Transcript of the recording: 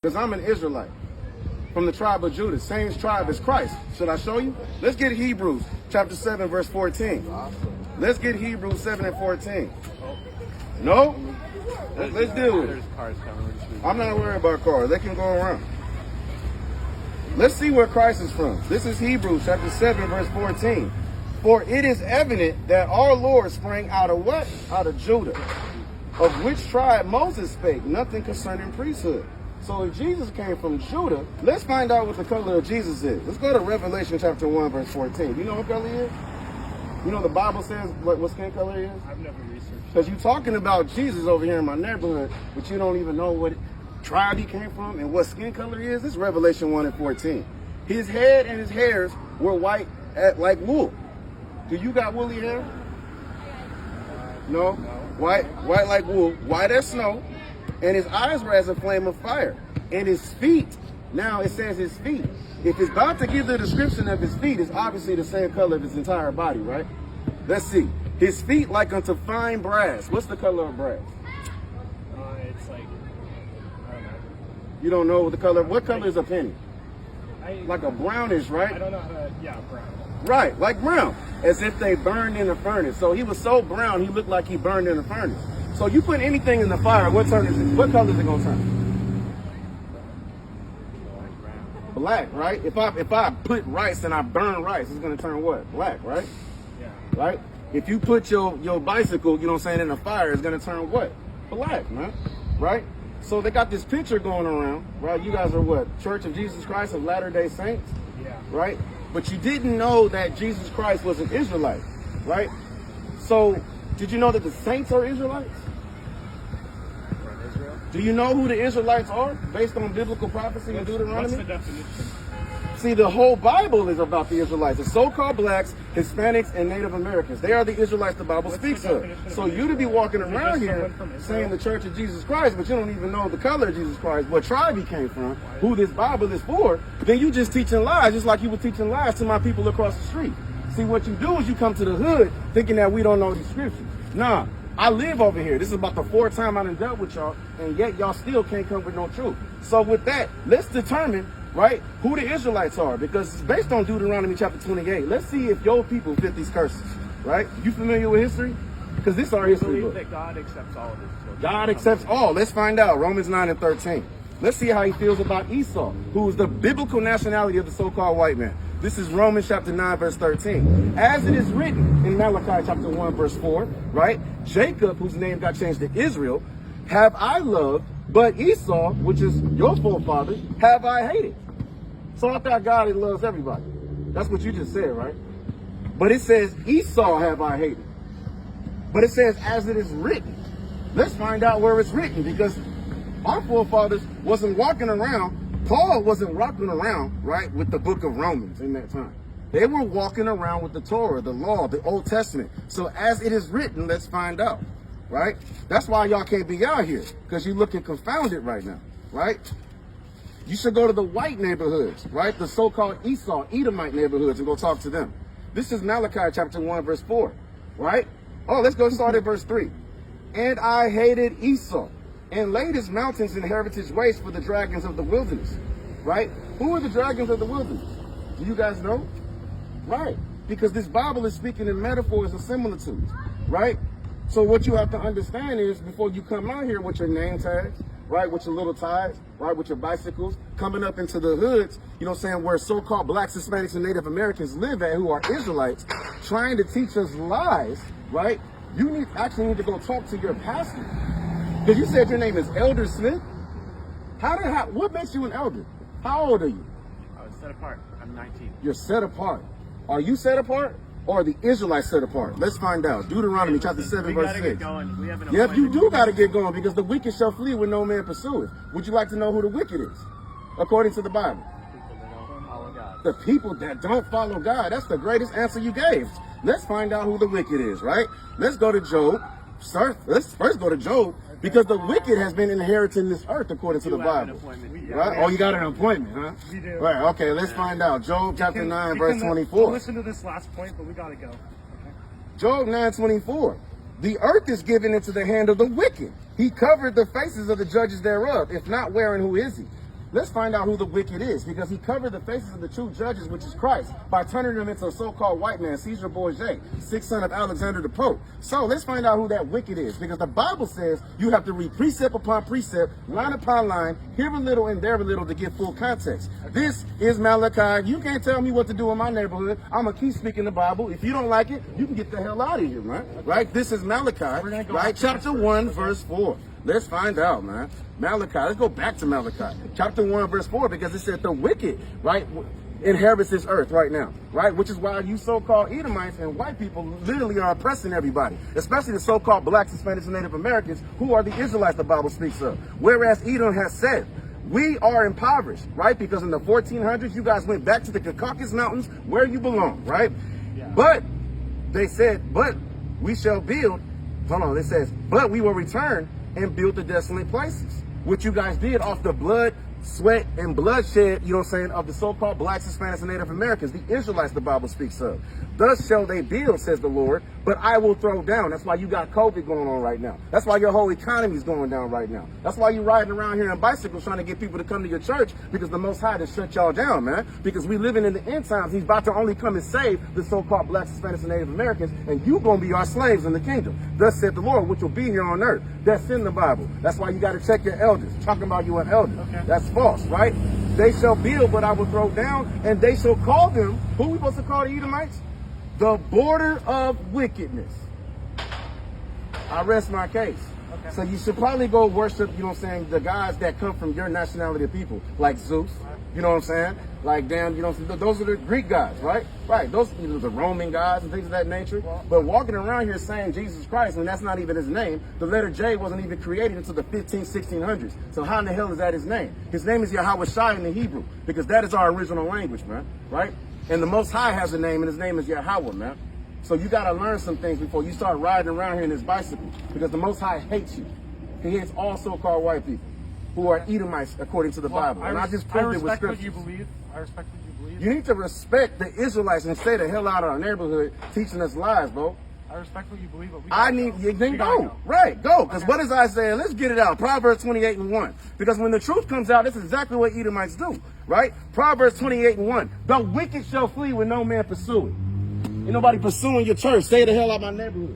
Because I'm an Israelite from the tribe of Judah, same tribe as Christ. Should I show you? Let's get Hebrews chapter 7, verse 14. Let's get Hebrews 7 and 14. No? Let's deal with it. I'm not worried about cars. They can go around. Let's see where Christ is from. This is Hebrews chapter 7, verse 14. For it is evident that our Lord sprang out of what? Out of Judah. Of which tribe Moses spake nothing concerning priesthood. So if Jesus came from Judah, let's find out what the color of Jesus is. Let's go to Revelation chapter 1, verse 14. You know what color he is? You know the Bible says what skin color he is? I've never researched. Because you're talking about Jesus over here in my neighborhood, but you don't even know what tribe he came from and what skin color he is. This is Revelation 1 and 14. His head and his hairs were white like wool. Do you got woolly hair? No? White like wool, white as snow. And his eyes were as a flame of fire. And his feet, now it says his feet. If it's about to give the description of his feet, it's obviously the same color of his entire body, right? Let's see. His feet like unto fine brass. What's the color of brass? It's like, I don't know. You don't know the color? What color is a penny? Like a brownish, right? I don't know how to, yeah, brown. Right, like brown. As if they burned in a furnace. So he was so brown, he looked like he burned in a furnace. So you put anything in the fire, what color is it going to turn? Black, right? If I put rice and I burn rice, it's going to turn what? Black, right? Yeah. Right? If you put your bicycle, you know what I'm saying, in the fire, it's going to turn what? Black, man. Right? So they got this picture going around, right? You guys are what? Church of Jesus Christ of Latter-day Saints? Yeah. Right? But you didn't know that Jesus Christ was an Israelite, right? So, did you know that the saints are Israelites? From Israel? Do you know who the Israelites are based on biblical prophecy and Deuteronomy? What's the definition? See, the whole Bible is about the Israelites, the so-called blacks, Hispanics, and Native Americans. They are the Israelites the Bible speaks of. So you to be walking around here saying the Church of Jesus Christ, but you don't even know the color of Jesus Christ, what tribe he came from, who this Bible is for, then you just teaching lies, just like you were teaching lies to my people across the street. See, what you do is you come to the hood thinking that we don't know the scriptures. Nah, I live over here. This is about the fourth time I done dealt with y'all, and yet y'all still can't come with no truth. So with that, let's determine, right, who the Israelites are, because it's based on Deuteronomy chapter 28. Let's see if your people fit these curses, right? You familiar with history? Because this is our history book. I believe that God accepts all of his children. God accepts all. Let's find out. Romans 9 and 13. Let's see how he feels about Esau, who is the biblical nationality of the so-called white man. This is Romans chapter 9, verse 13. As it is written in Malachi chapter 1, verse 4, right? Jacob, whose name got changed to Israel, have I loved, but Esau, which is your forefather, have I hated. So I thought God loves everybody. That's what you just said, right? But it says, Esau have I hated. But it says, as it is written. Let's find out where it's written, because our forefathers wasn't walking around, Paul wasn't walking around, right, with the book of Romans in that time. They were walking around with the Torah, the law, the Old Testament. So as it is written, let's find out, right? That's why y'all can't be out here, because you're looking confounded right now, right? You should go to the white neighborhoods, right? The so-called Esau, Edomite neighborhoods, and go talk to them. This is Malachi chapter 1, verse 4, right? Oh, let's go start at verse 3. And I hated Esau, and laid his mountains in heritage waste for the dragons of the wilderness, right? Who are the dragons of the wilderness? Do you guys know? Right, because this Bible is speaking in metaphors and similitudes, right? So what you have to understand is, before you come out here with your name tags, right, with your little ties, right, with your bicycles, coming up into the hoods, you know what I'm saying, where so-called blacks, Hispanics, and Native Americans live at, who are Israelites, trying to teach us lies, right? You actually need to go talk to your pastor. Because you said your name is Elder Smith. What makes you an elder? How old are you? I was set apart. I'm 19. You're set apart. Are you set apart, or are the Israelites set apart? Let's find out. Deuteronomy chapter 7, verse 6. Get going. We have an Yep, you do got to get going, because the wicked shall flee when no man pursueth. Would you like to know who the wicked is, according to the Bible? People that don't follow God. The people that don't follow God. That's the greatest answer you gave. Let's find out who the wicked is, right? Let's go to Job. Let's first go to Job, because the wicked has been inheriting this earth according to the Bible. Right? Oh, you got an appointment, huh? We do. Right, okay, let's find out. Job chapter 9, verse 24. We'll listen to this last point, but we got to go. Okay. Job 9:24. The earth is given into the hand of the wicked. He covered the faces of the judges thereof. If not, where and who is he? let's find out who the wicked is, because he covered the faces of the true judges, which is Christ, by turning them into a so-called white man, Caesar Borgia, sixth son of Alexander the Pope. So let's find out who that wicked is, because the Bible says you have to read precept upon precept, line upon line, here a little and there a little to get full context. This is Malachi. You can't tell me what to do in my neighborhood. I'm going to keep speaking the Bible. If you don't like it, you can get the hell out of here, man. Right? This is Malachi, right? Chapter 1, verse 4. Let's find out, man. Malachi, let's go back to Malachi. Chapter 1, verse 4, because it said the wicked, right, inherits this earth right now, right? Which is why you so-called Edomites and white people literally are oppressing everybody, especially the so-called blacks, Hispanics, and Native Americans, who are the Israelites the Bible speaks of. Whereas Edom has said, we are impoverished, right? Because in the 1400s, you guys went back to the Caucasus Mountains where you belong, right? Yeah. But they said, but we shall build, hold on, it says, but we will return and build the desolate places, which you guys did off the blood, sweat, and bloodshed, you know what I'm saying, of the so-called blacks, Hispanics, and Native Americans, the Israelites the Bible speaks of. Thus shall they build, says the Lord, but I will throw down. That's why you got COVID going on right now. That's why your whole economy is going down right now. That's why you're riding around here on bicycles trying to get people to come to your church, because the Most High to shut y'all down, man. Because we living in the end times. He's about to only come and save the so-called blacks, Hispanics, and Native Americans, and you going to be our slaves in the kingdom. Thus said the Lord, which will be here on earth. That's in the Bible. That's why you got to check your elders. Talking about you an elder. Okay. That's false, right? They shall build, but I will throw down, and they shall call them, who we supposed to call the Edomites? The border of wickedness. I rest my case. Okay. So you should probably go worship, you know what I'm saying, the gods that come from your nationality of people, like Zeus, you know what I'm saying? Like, damn, you know, those are the Greek gods, right? Right, those, you know, the Roman gods and things of that nature. But walking around here saying Jesus Christ, and that's not even his name, the letter J wasn't even created until the 1600s. So how in the hell is that his name? His name is Yahweh Shai in the Hebrew, because that is our original language, man, right? And the Most High has a name, and his name is Yahweh, man. So you got to learn some things before you start riding around here in this bicycle, because the Most High hates you. He hates all so-called white people who are Edomites according to the Bible. And I just proved it with scripture. I respect what you believe. I respect what you believe. You need to respect the Israelites and stay the hell out of our neighborhood teaching us lies, bro. I respect what you believe, but then go. Right, go. Because what is Isaiah? Let's get it out. Proverbs 28:1. Because when the truth comes out, this is exactly what Edomites do, right? Proverbs 28:1. The wicked shall flee when no man pursue it. Ain't nobody pursuing your church. Stay the hell out of my neighborhood.